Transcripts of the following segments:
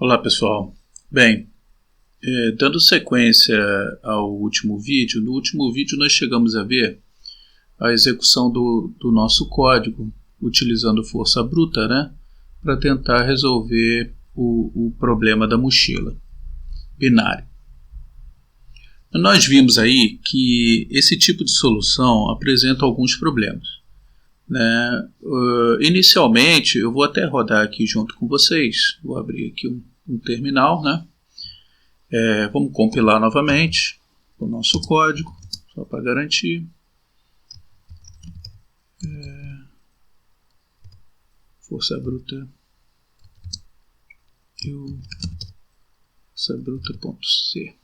Olá pessoal, bem, dando sequência ao último vídeo, no último vídeo nós chegamos a ver a execução do nosso código utilizando força bruta, né, para tentar resolver o problema da mochila binária. Nós vimos aí que esse tipo de solução apresenta alguns problemas, né? Inicialmente, eu vou até rodar aqui junto com vocês, vou abrir aqui um terminal, né? Vamos compilar novamente o nosso código, só para garantir. Força bruta força bruta.c,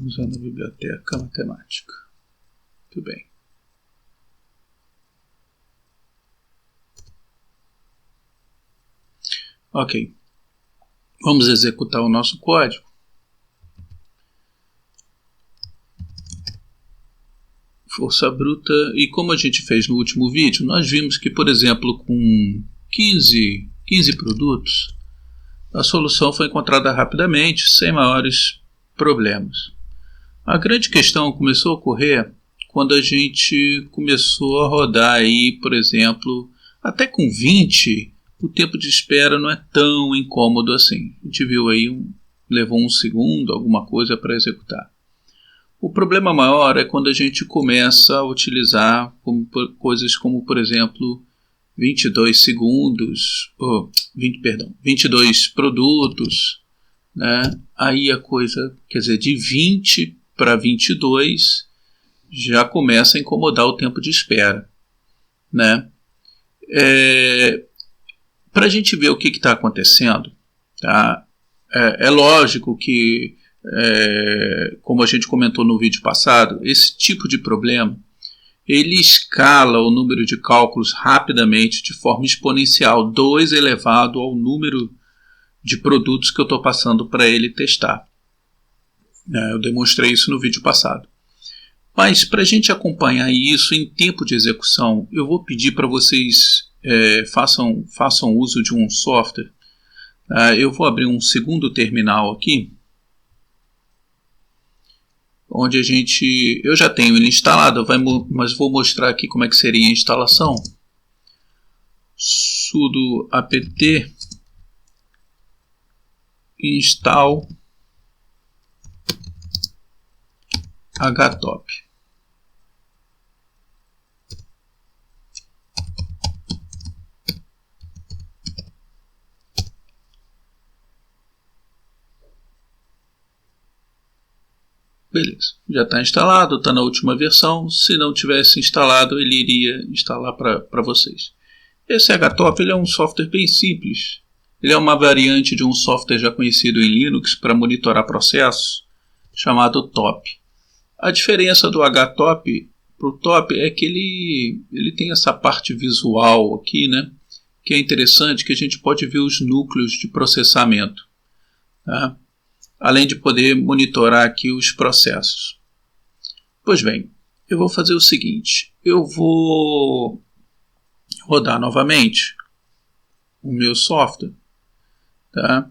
usando a biblioteca matemática. Muito bem. Ok, vamos executar o nosso código. Força bruta, e como a gente fez no último vídeo, nós vimos que, por exemplo, com 15 produtos, a solução foi encontrada rapidamente, sem maiores problemas. A grande questão começou a ocorrer quando a gente começou a rodar aí, por exemplo, até com 20, o tempo de espera não é tão incômodo assim. A gente viu aí, levou um segundo, alguma coisa para executar. O problema maior é quando a gente começa a utilizar coisas como, por exemplo, 22 segundos, 22 produtos, né? Aí a coisa, quer dizer, de 20 para 22 já começa a incomodar o tempo de espera, né? Para a gente ver o que está acontecendo, tá? É lógico que, como a gente comentou no vídeo passado, esse tipo de problema ele escala o número de cálculos rapidamente de forma exponencial, 2 elevado ao número de produtos que eu estou passando para ele testar. Eu demonstrei isso no vídeo passado. Mas para a gente acompanhar isso em tempo de execução, eu vou pedir para vocês façam uso de um software. Eu vou abrir um segundo terminal aqui, onde eu já tenho ele instalado, mas vou mostrar aqui como é que seria a instalação. Sudo apt install htop. Beleza, já está instalado, está na última versão. Se não tivesse instalado, ele iria instalar para vocês. Esse htop ele é um software bem simples. Ele é uma variante de um software já conhecido em Linux para monitorar processos, chamado top. A diferença do htop para o top é que ele tem essa parte visual aqui, né, que é interessante, que a gente pode ver os núcleos de processamento, tá? Além de poder monitorar aqui os processos. Pois bem, eu vou fazer o seguinte, eu vou rodar novamente o meu software, tá?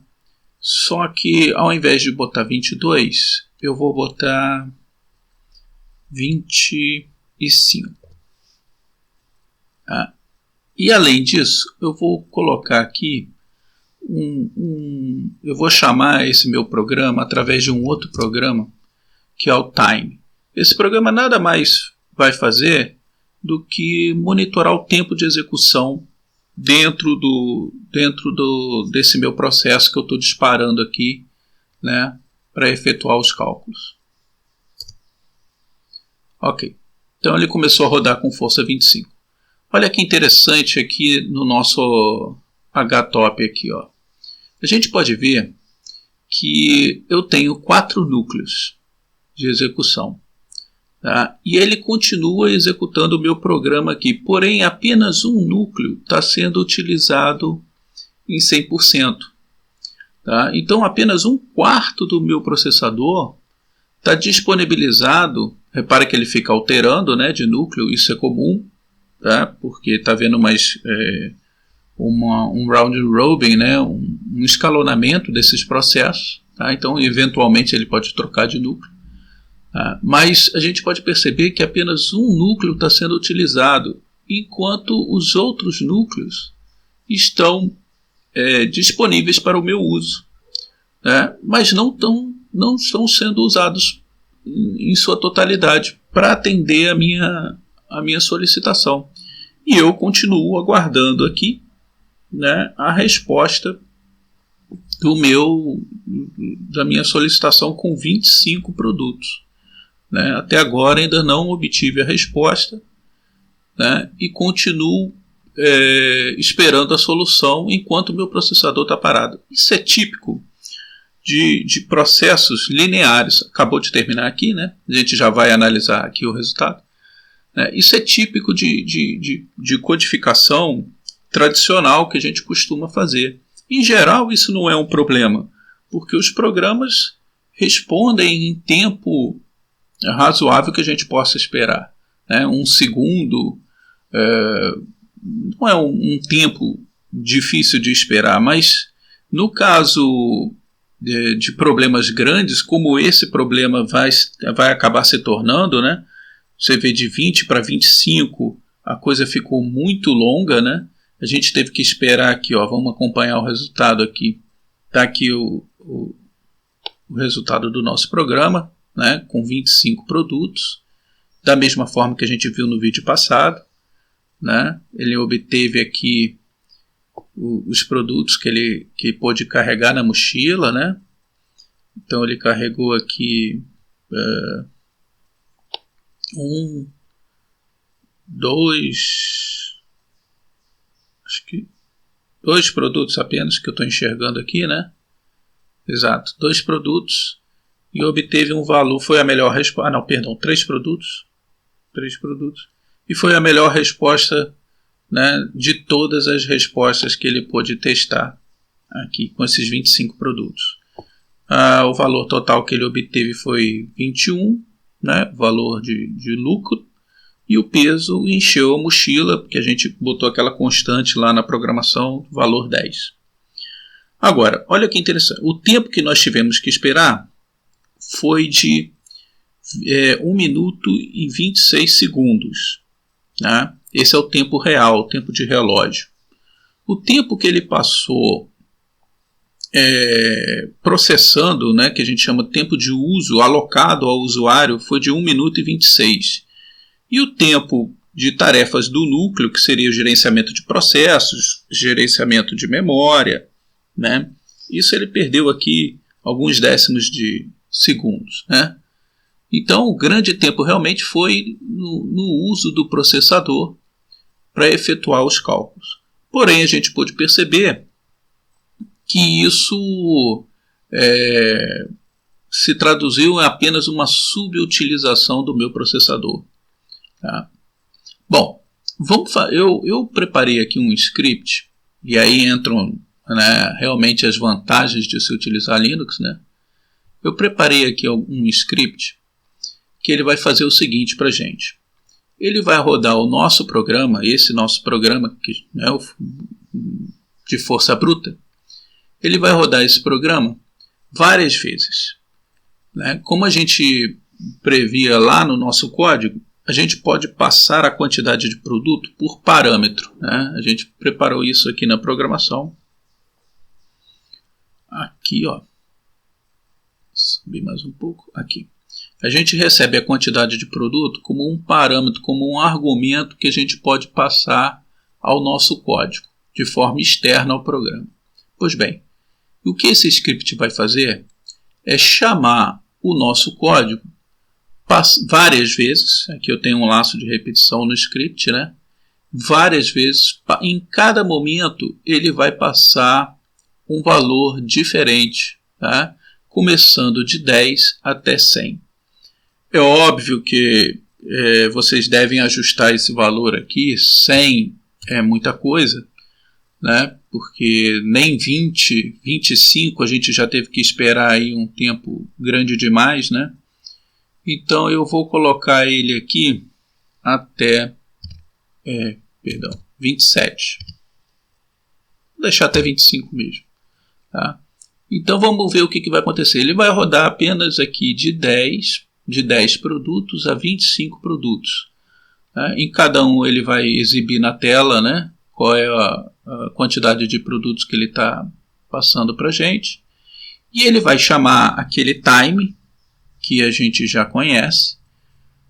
Só que ao invés de botar 22, eu vou botar 25. Tá? E além disso, eu vou colocar aqui eu vou chamar esse meu programa através de um outro programa, que é o Time. Esse programa nada mais vai fazer do que monitorar o tempo de execução dentro desse meu processo que eu estou disparando aqui, né, para efetuar os cálculos. Ok, então ele começou a rodar com força 25. Olha que interessante aqui no nosso htop aqui, ó. A gente pode ver que eu tenho 4 núcleos de execução, tá? E ele continua executando o meu programa aqui, porém apenas um núcleo está sendo utilizado em 100%. Tá? Então apenas 1/4 do meu processador está disponibilizado. Repara que ele fica alterando, né, de núcleo, isso é comum, tá? Porque está havendo um round robin, né, um escalonamento desses processos, tá? Então eventualmente ele pode trocar de núcleo, tá? Mas a gente pode perceber que apenas um núcleo está sendo utilizado, enquanto os outros núcleos estão disponíveis para o meu uso, né? Mas não estão sendo usados em sua totalidade para atender a minha solicitação. E eu continuo aguardando aqui, né, a resposta da minha solicitação com 25 produtos. Né? Até agora ainda não obtive a resposta, né, e continuo esperando a solução enquanto o meu processador está parado. Isso é típico de processos lineares. Acabou de terminar aqui, né? A gente já vai analisar aqui o resultado. Isso é típico de codificação tradicional que a gente costuma fazer. Em geral, isso não é um problema, porque os programas respondem em tempo razoável que a gente possa esperar. Né? Um segundo não é um tempo difícil de esperar, mas no caso de problemas grandes, como esse problema vai acabar se tornando, né? Você vê de 20 para 25, a coisa ficou muito longa, né? A gente teve que esperar aqui, ó, vamos acompanhar o resultado aqui. Está aqui o resultado do nosso programa, né, com 25 produtos, da mesma forma que a gente viu no vídeo passado. Né? Ele obteve aqui os produtos que pôde carregar na mochila, né? Então ele carregou aqui dois produtos apenas que eu estou enxergando aqui, né? Exato, 2 produtos, e obteve um valor, foi a melhor resposta, três produtos, e foi a melhor resposta, né, de todas as respostas que ele pôde testar aqui com esses 25 produtos. O valor total que ele obteve foi 21, né, valor de lucro, e o peso encheu a mochila, porque a gente botou aquela constante lá na programação, valor 10. Agora, olha que interessante, o tempo que nós tivemos que esperar foi de 1 minuto e 26 segundos. Né? Esse é o tempo real, o tempo de relógio. O tempo que ele passou processando, né, que a gente chama de tempo de uso alocado ao usuário, foi de 1 minuto e 26. E o tempo de tarefas do núcleo, que seria o gerenciamento de processos, gerenciamento de memória, né, isso ele perdeu aqui alguns décimos de segundos. Né? Então o grande tempo realmente foi no uso do processador para efetuar os cálculos. Porém, a gente pôde perceber que isso se traduziu em apenas uma subutilização do meu processador. Tá? Bom, eu preparei aqui um script, e aí entram, né, realmente as vantagens de se utilizar Linux. Né? Eu preparei aqui um script que ele vai fazer o seguinte para a gente. Ele vai rodar o nosso programa, esse nosso programa que, né, de força bruta, ele vai rodar esse programa várias vezes. Né? Como a gente previa lá no nosso código, a gente pode passar a quantidade de produto por parâmetro. Né? A gente preparou isso aqui na programação. Aqui, ó. Subir mais um pouco. Aqui. A gente recebe a quantidade de produto como um parâmetro, como um argumento que a gente pode passar ao nosso código, de forma externa ao programa. Pois bem, o que esse script vai fazer é chamar o nosso código várias vezes. Aqui eu tenho um laço de repetição no script, né? Várias vezes, em cada momento ele vai passar um valor diferente, tá? Começando de 10 até 100. É óbvio que vocês devem ajustar esse valor aqui. 100 é muita coisa, né? Porque nem 20, 25 a gente já teve que esperar aí um tempo grande demais, né? Então eu vou colocar ele aqui até 27. deixar até 25 mesmo. Tá? Então vamos ver o que vai acontecer. Ele vai rodar apenas aqui de 10 produtos a 25 produtos. Tá? Em cada um ele vai exibir na tela, né, qual é a quantidade de produtos que ele está passando para a gente. E ele vai chamar aquele time que a gente já conhece.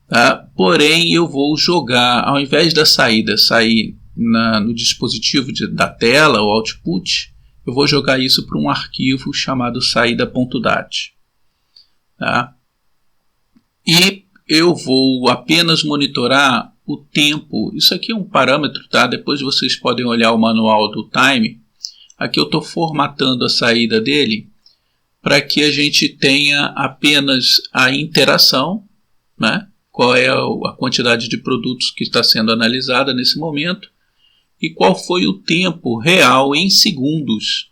Tá? Porém, eu vou jogar, ao invés da saída sair no dispositivo da tela, o output, eu vou jogar isso para um arquivo chamado saída.dat. Tá? E eu vou apenas monitorar o tempo. Isso aqui é um parâmetro, tá? Depois vocês podem olhar o manual do time. Aqui eu estou formatando a saída dele para que a gente tenha apenas a interação, né? Qual é a quantidade de produtos que está sendo analisada nesse momento e qual foi o tempo real em segundos.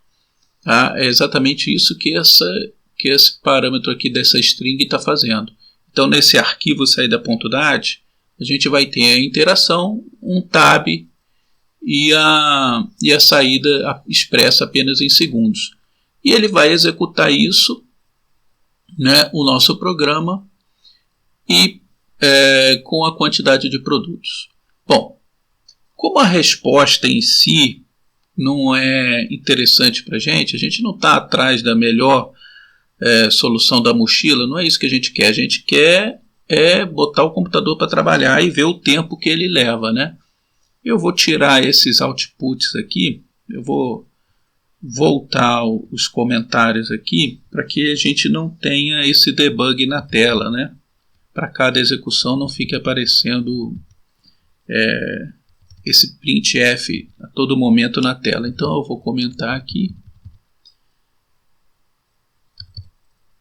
Tá? É exatamente isso que esse parâmetro aqui dessa string está fazendo. Então, nesse arquivo saída.dat, a gente vai ter a interação, um tab e a saída expressa apenas em segundos. E ele vai executar isso, né, o nosso programa, e com a quantidade de produtos. Bom, como a resposta em si não é interessante para a gente não está atrás da melhor solução da mochila, não é isso que a gente quer. A gente quer botar o computador para trabalhar e ver o tempo que ele leva, né? Eu vou tirar esses outputs aqui, eu vou voltar os comentários aqui para que a gente não tenha esse debug na tela, né? Para cada execução não fique aparecendo esse printf a todo momento na tela. Então eu vou comentar aqui.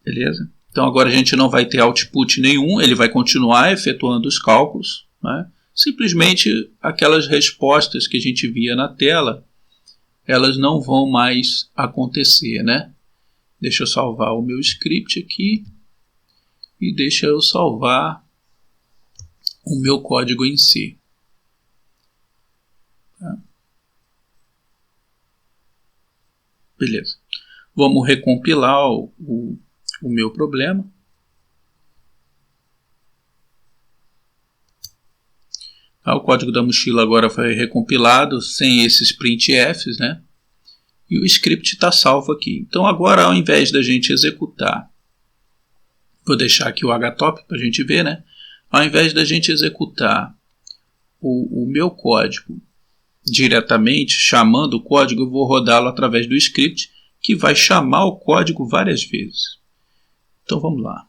Beleza? Então agora a gente não vai ter output nenhum, ele vai continuar efetuando os cálculos, né? Simplesmente aquelas respostas que a gente via na tela, elas não vão mais acontecer, né? Deixa eu salvar o meu script aqui e deixa eu salvar o meu código em si. Tá? Beleza. Vamos recompilar o meu problema. O código da mochila agora foi recompilado sem esses printfs, né? E o script está salvo aqui. Então agora, ao invés da gente executar, vou deixar aqui o htop para a gente ver, né? Ao invés da gente executar o meu código diretamente, chamando o código, eu vou rodá-lo através do script, que vai chamar o código várias vezes. Então vamos lá.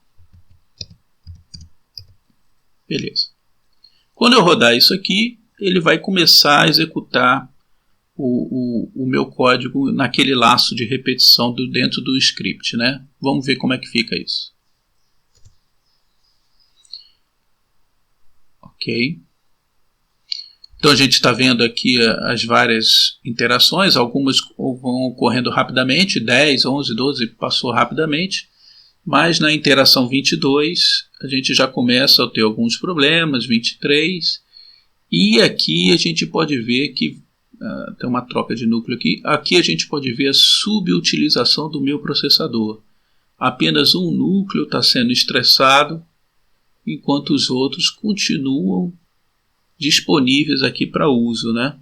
Beleza. Quando eu rodar isso aqui, ele vai começar a executar o meu código naquele laço de repetição dentro do script, né? Vamos ver como é que fica isso. Ok. Então a gente está vendo aqui as várias interações, algumas vão ocorrendo rapidamente, 10, 11, 12 passou rapidamente, mas na interação 22 a gente já começa a ter alguns problemas, 23, e aqui a gente pode ver que tem uma troca de núcleo aqui, aqui a gente pode ver a subutilização do meu processador. Apenas um núcleo está sendo estressado, enquanto os outros continuam disponíveis aqui para uso, né?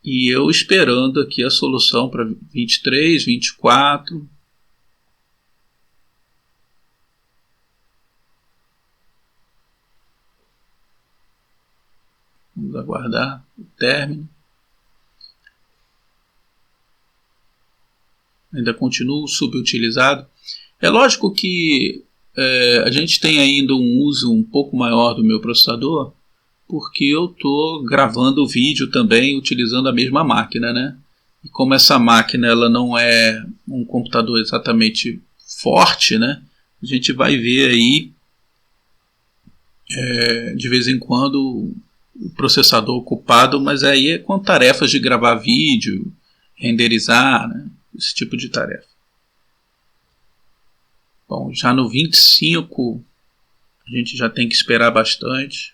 E eu esperando aqui a solução para 23, 24. Vamos aguardar o término. Ainda continuo subutilizado. É lógico que a gente tem ainda um uso um pouco maior do meu processador, porque eu estou gravando o vídeo também utilizando a mesma máquina, né? E como essa máquina ela não é um computador exatamente forte, né? A gente vai ver aí de vez em quando o processador ocupado, mas aí é com tarefas de gravar vídeo, renderizar, né? Esse tipo de tarefa. Bom, já no 25 a gente já tem que esperar bastante.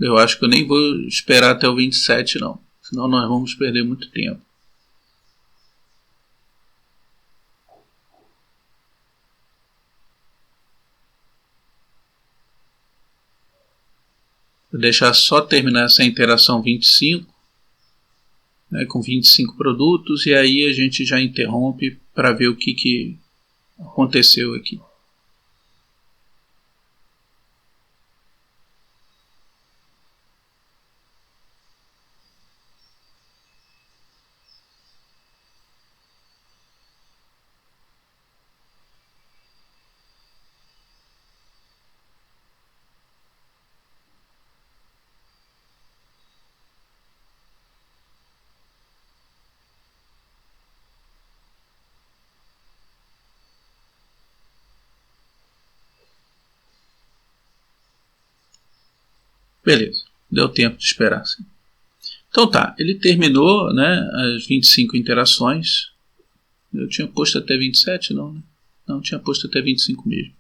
Eu acho que eu nem vou esperar até o 27 não, senão nós vamos perder muito tempo. Vou deixar só terminar essa interação 25, né, com 25 produtos, e aí a gente já interrompe para ver o que aconteceu aqui. Beleza, deu tempo de esperar. Sim. Então tá, ele terminou, né, as 25 interações. Eu tinha posto até 27, não, né? Não, tinha posto até 25 mesmo.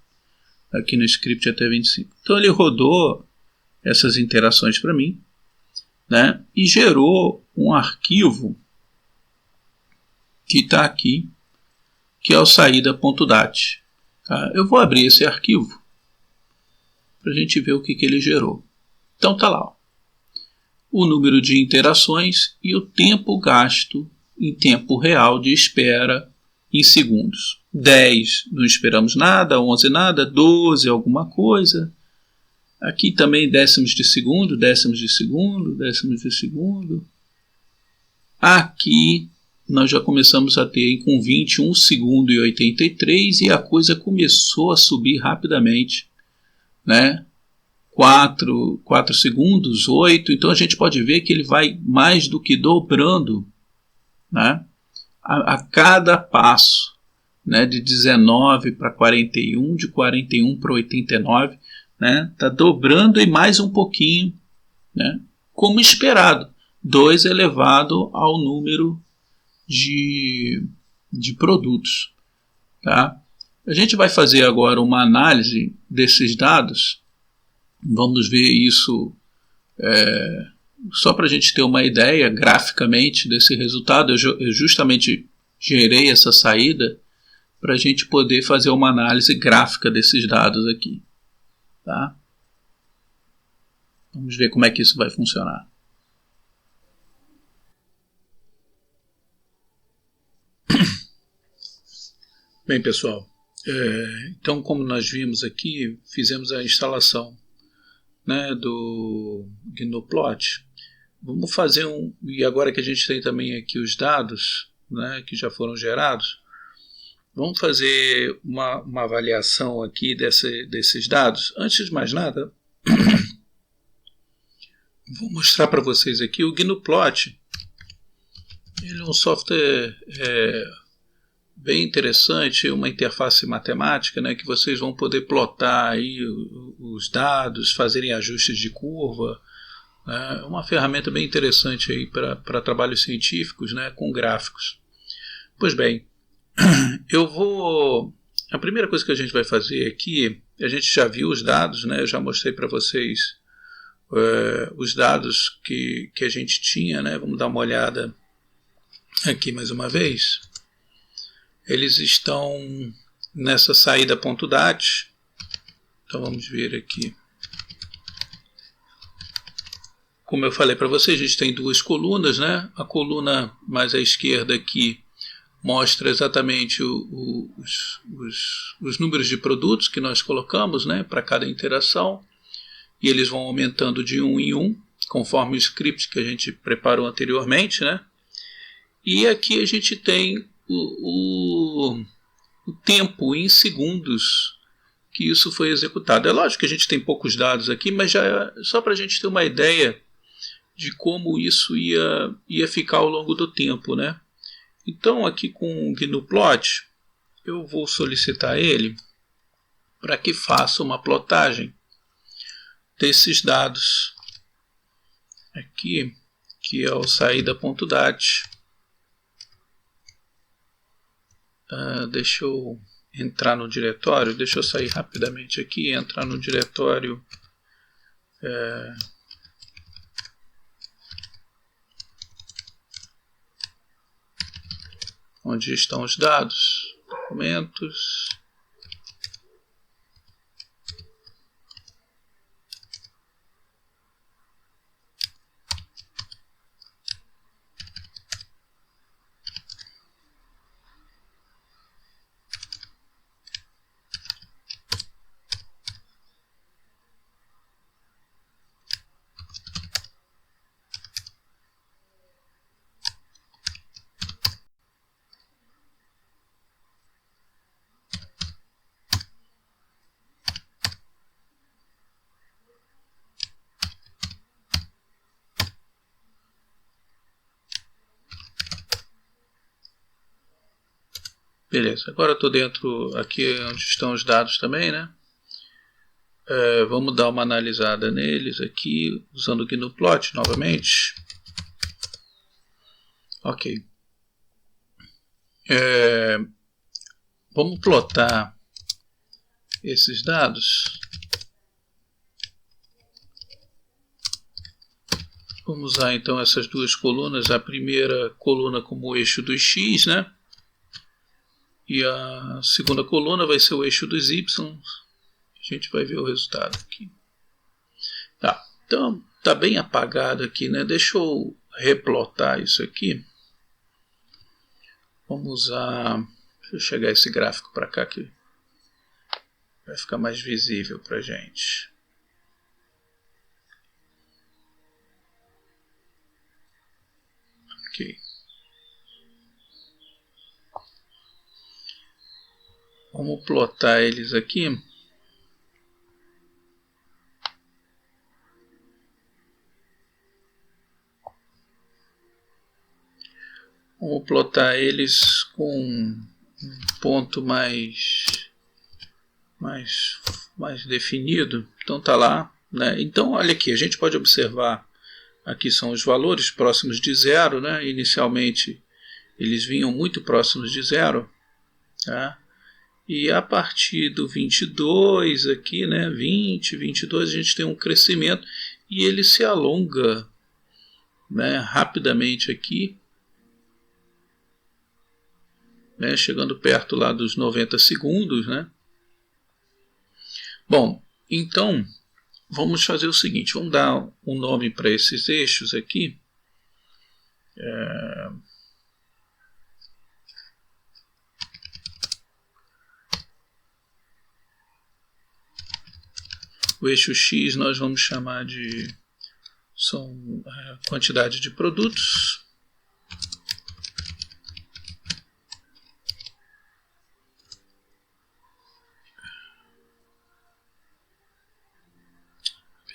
Aqui no script até 25. Então ele rodou essas interações para mim, né, e gerou um arquivo que está aqui, que é o saída.dat. Tá? Eu vou abrir esse arquivo para a gente ver o que ele gerou. Então tá lá, ó, o número de interações e o tempo gasto em tempo real de espera em segundos. 10 não esperamos nada, 11 nada, 12 alguma coisa. Aqui também décimos de segundo, décimos de segundo, décimos de segundo. Aqui nós já começamos a ter com 21 segundo e 83 e a coisa começou a subir rapidamente, né? 4 segundos, 8, então a gente pode ver que ele vai mais do que dobrando, né, a cada passo, né, de 19 para 41, de 41 para 89, né, tá dobrando e mais um pouquinho, né, como esperado, 2 elevado ao número de produtos. Tá? A gente vai fazer agora uma análise desses dados. Vamos ver isso só para a gente ter uma ideia graficamente desse resultado. Eu justamente gerei essa saída para a gente poder fazer uma análise gráfica desses dados aqui. Tá? Vamos ver como é que isso vai funcionar. Bem, pessoal, então como nós vimos aqui, fizemos a instalação, né, do GNU-Plot. Vamos fazer e agora que a gente tem também aqui os dados, né, que já foram gerados, vamos fazer uma avaliação aqui desses dados. Antes de mais nada, vou mostrar para vocês aqui o GNU-Plot. Ele é um software bem interessante, uma interface matemática, né, que vocês vão poder plotar aí os dados, fazerem ajustes de curva. É uma ferramenta bem interessante aí para trabalhos científicos, né, com gráficos. Pois bem, a primeira coisa que a gente vai fazer aqui, a gente já viu os dados, né, eu já mostrei para vocês os dados que a gente tinha, né, vamos dar uma olhada aqui mais uma vez. Eles estão nessa saída.dat. Então vamos ver aqui. Como eu falei para vocês, a gente tem duas colunas, né? A coluna mais à esquerda aqui mostra exatamente os números de produtos que nós colocamos, né, para cada interação. E eles vão aumentando de 1 em 1, conforme o script que a gente preparou anteriormente, né? E aqui a gente tem o tempo em segundos que isso foi executado. É lógico que a gente tem poucos dados aqui, mas já só para a gente ter uma ideia de como isso ia ficar ao longo do tempo, né? Então aqui com o GNU-Plot eu vou solicitar ele para que faça uma plotagem desses dados aqui, que é o saída.dat. Deixa eu entrar no diretório, deixa eu sair rapidamente aqui, entrar no diretório onde estão os dados, documentos, beleza, agora eu estou dentro aqui onde estão os dados também, né? Vamos dar uma analisada neles aqui, usando o GNU-Plot novamente. Ok. Vamos plotar esses dados. Vamos usar então essas duas colunas, a primeira coluna como eixo dos x, né? E a segunda coluna vai ser o eixo dos y. A gente vai ver o resultado aqui. Tá, então está bem apagado aqui, né? Deixa eu replotar isso aqui. Vamos usar... Deixa eu chegar esse gráfico para cá que vai ficar mais visível para a gente. Ok. Vamos plotar eles aqui. Vamos plotar eles com um ponto mais definido. Então tá lá, né? Então olha aqui, a gente pode observar, aqui são os valores próximos de zero, né? Inicialmente eles vinham muito próximos de zero, tá? E a partir do 22 aqui, né? 20, 22, a gente tem um crescimento e ele se alonga, né, rapidamente aqui, né, chegando perto lá dos 90 segundos, né? Bom, então vamos fazer o seguinte, vamos dar um nome para esses eixos aqui. O eixo X nós vamos chamar de quantidade de produtos.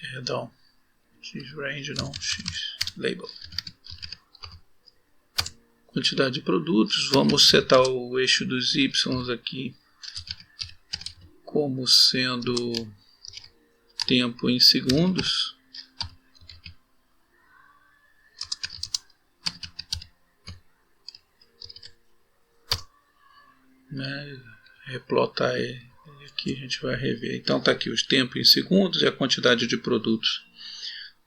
Perdão, X range não, X label. Quantidade de produtos, vamos setar o eixo dos Y aqui como sendo tempo em segundos. Né? Replotar ele aqui, a gente vai rever. Então está aqui os tempos em segundos e a quantidade de produtos.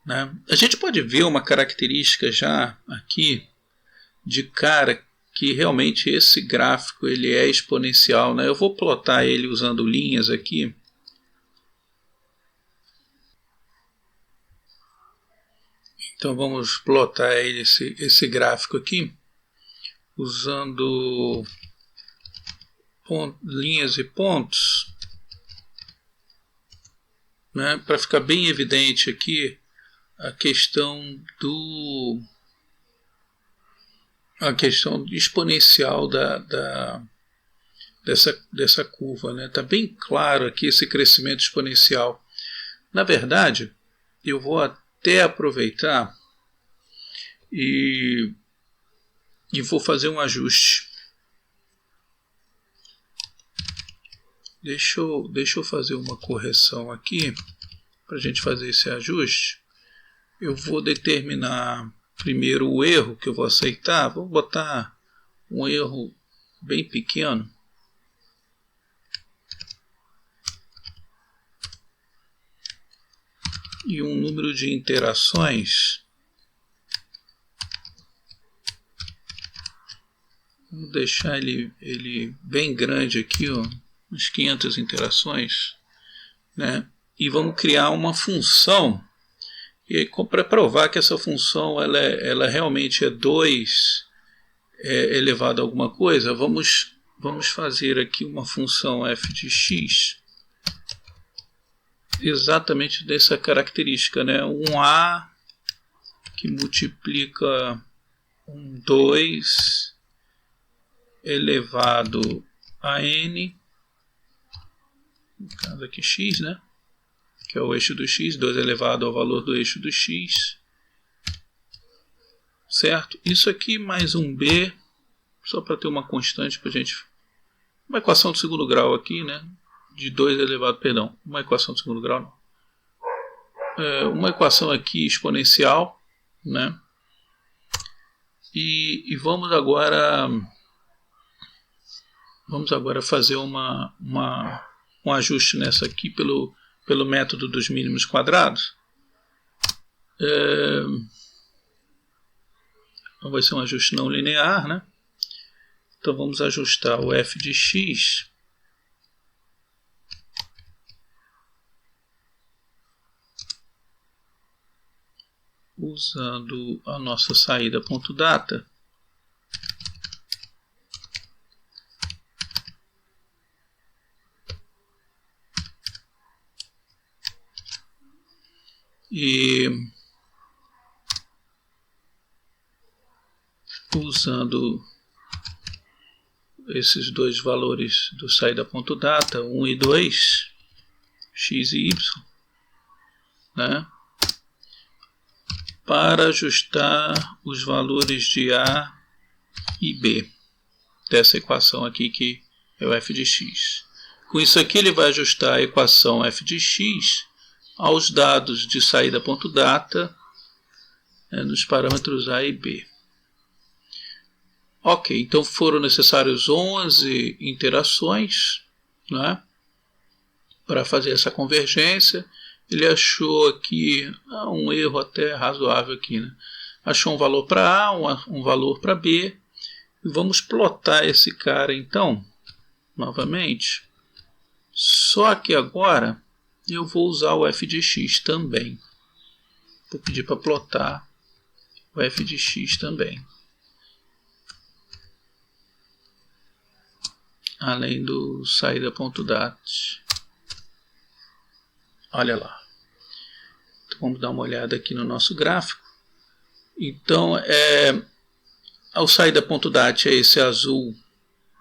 Né? A gente pode ver uma característica já aqui de cara que realmente esse gráfico ele é exponencial. Né? Eu vou plotar ele usando linhas aqui. Então vamos plotar esse gráfico aqui usando linhas e pontos, né, para ficar bem evidente aqui a questão exponencial dessa curva, né? Tá bem claro aqui esse crescimento exponencial. Na verdade, eu vou até aproveitar e vou fazer um ajuste. Deixa eu fazer uma correção aqui para a gente fazer esse ajuste. Eu vou determinar primeiro o erro que eu vou aceitar. Vou botar um erro bem pequeno. E um número de interações Vamos deixar ele bem grande aqui, ó, umas 500 interações, né? E vamos criar uma função. E para provar que essa função ela realmente é 2 elevado a alguma coisa, vamos fazer aqui uma função f de x exatamente dessa característica, né? Um a que multiplica um 2 elevado a n, no caso aqui x, né? Que é o eixo do x, 2 elevado ao valor do eixo do x, certo? Isso aqui mais um b, só para ter uma constante para a gente, uma equação de segundo grau aqui, né? De 2 elevado, perdão, uma equação de segundo grau não. Uma equação aqui exponencial, né? E vamos agora fazer um ajuste nessa aqui pelo método dos mínimos quadrados. Vai ser um ajuste não linear, né? Então vamos ajustar o f de x usando a nossa saída ponto data. E usando esses dois valores do saída ponto data, 1 e 2, x e y, né? Para ajustar os valores de a e b dessa equação aqui que é o f de x. Com isso aqui ele vai ajustar a equação f de x aos dados de saída ponto data, nos parâmetros a e b. Ok, então foram necessários 11 interações, né, para fazer essa convergência. Ele achou aqui um erro até razoável aqui, né? Achou um valor para A, um valor para B. E vamos plotar esse cara então, novamente. Só que agora eu vou usar o f de x também. Vou pedir para plotar o f de x também. Além do saída ponto date. Olha lá. Então, vamos dar uma olhada aqui no nosso gráfico. Então, ao saída ponto date é esse azul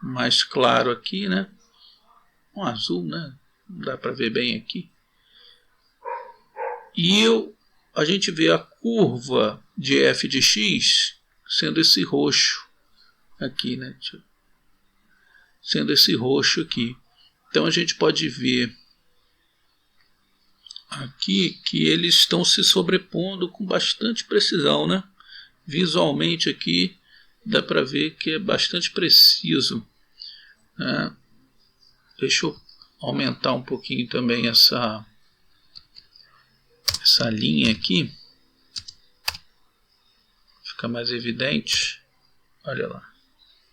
mais claro aqui, né? Um azul, né? Não dá para ver bem aqui. E a gente vê a curva de f de x sendo esse roxo aqui, né? Sendo esse roxo aqui. Então a gente pode ver aqui que eles estão se sobrepondo com bastante precisão, né? Visualmente aqui dá para ver que é bastante preciso, né? Deixa eu aumentar um pouquinho também essa linha aqui, fica mais evidente. Olha lá,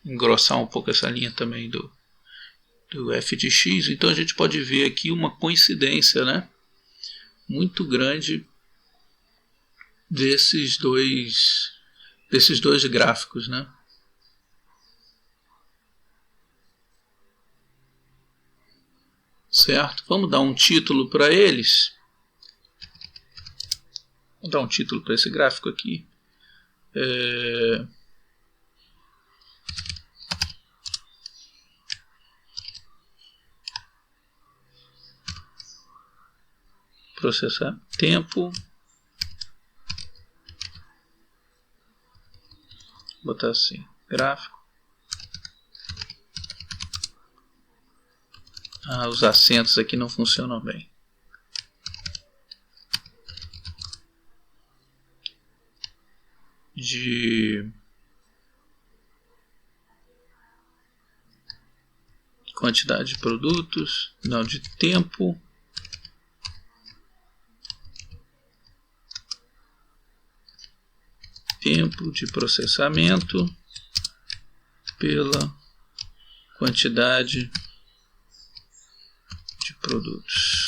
engrossar um pouco essa linha também do f de x. Então a gente pode ver aqui uma coincidência, né, muito grande desses dois gráficos, né? Certo? Vamos dar um título para eles. Vou dar um título para esse gráfico aqui. Processar tempo. Vou botar assim, gráfico. Os acentos aqui não funcionam bem. De quantidade de produtos, não, de tempo. Tempo de processamento pela quantidade de produtos.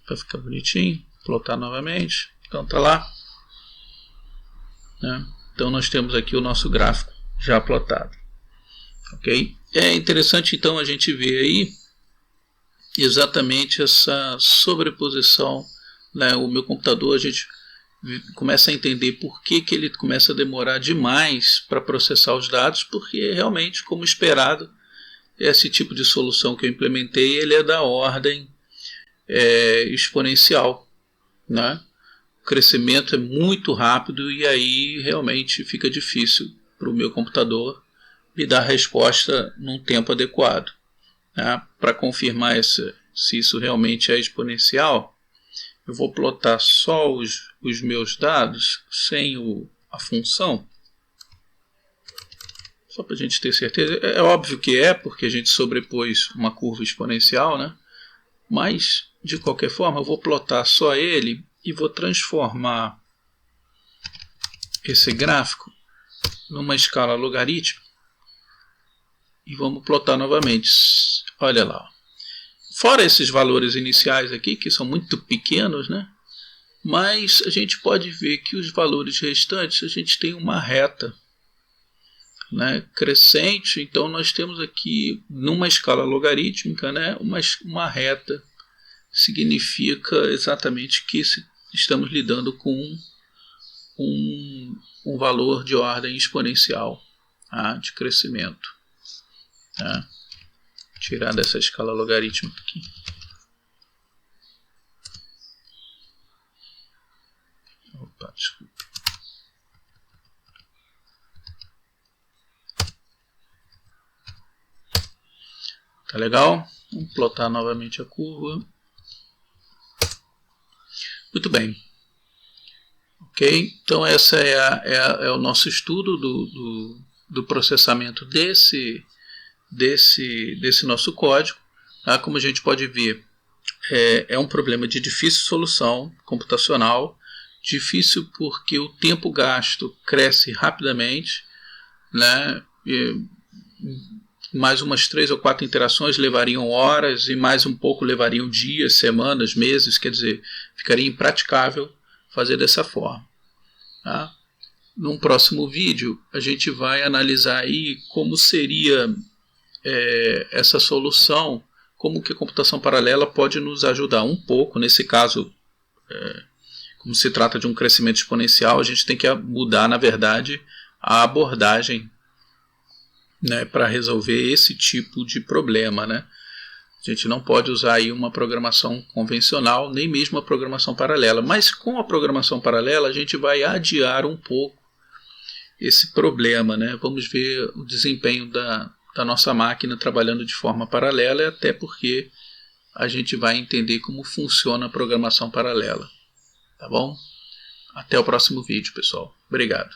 Para ficar bonitinho, plotar novamente. Então tá lá, né? Então nós temos aqui o nosso gráfico já plotado, ok? É interessante então a gente ver aí exatamente essa sobreposição, né? O meu computador, a gente começa a entender por que ele começa a demorar demais para processar os dados, porque realmente, como esperado, esse tipo de solução que eu implementei, ele é da ordem exponencial, né? O crescimento é muito rápido e aí realmente fica difícil para o meu computador me dar resposta num tempo adequado, né? Para confirmar se isso realmente é exponencial, eu vou plotar só os meus dados sem a função, só para a gente ter certeza. É óbvio que porque a gente sobrepôs uma curva exponencial, né? Mas de qualquer forma eu vou plotar só ele e vou transformar esse gráfico numa escala logarítmica e vamos plotar novamente. Olha lá, fora esses valores iniciais aqui, que são muito pequenos, né? Mas a gente pode ver que os valores restantes, a gente tem uma reta, né, crescente. Então nós temos aqui, numa escala logarítmica, né, uma reta. Significa exatamente que estamos lidando com um valor de ordem exponencial, tá, de crescimento, tá? Tirar dessa escala logarítmica aqui. Opa, desculpa. Tá legal? Vamos plotar novamente a curva. Muito bem. Ok? Então essa é o nosso estudo do processamento desse nosso código. Tá? Como a gente pode ver, é um problema de difícil solução computacional. Difícil porque o tempo gasto cresce rapidamente, né? Mais umas 3 ou 4 interações levariam horas e mais um pouco levariam dias, semanas, meses. Quer dizer, ficaria impraticável fazer dessa forma, tá? Num próximo vídeo a gente vai analisar aí como seria essa solução, como que a computação paralela pode nos ajudar um pouco. Nesse caso, como se trata de um crescimento exponencial, a gente tem que mudar, na verdade, a abordagem, né, para resolver esse tipo de problema, né? A gente não pode usar aí uma programação convencional, nem mesmo a programação paralela. Mas com a programação paralela a gente vai adiar um pouco esse problema, né? Vamos ver o desempenho da nossa máquina trabalhando de forma paralela, e até porque a gente vai entender como funciona a programação paralela. Tá bom? Até o próximo vídeo, pessoal. Obrigado.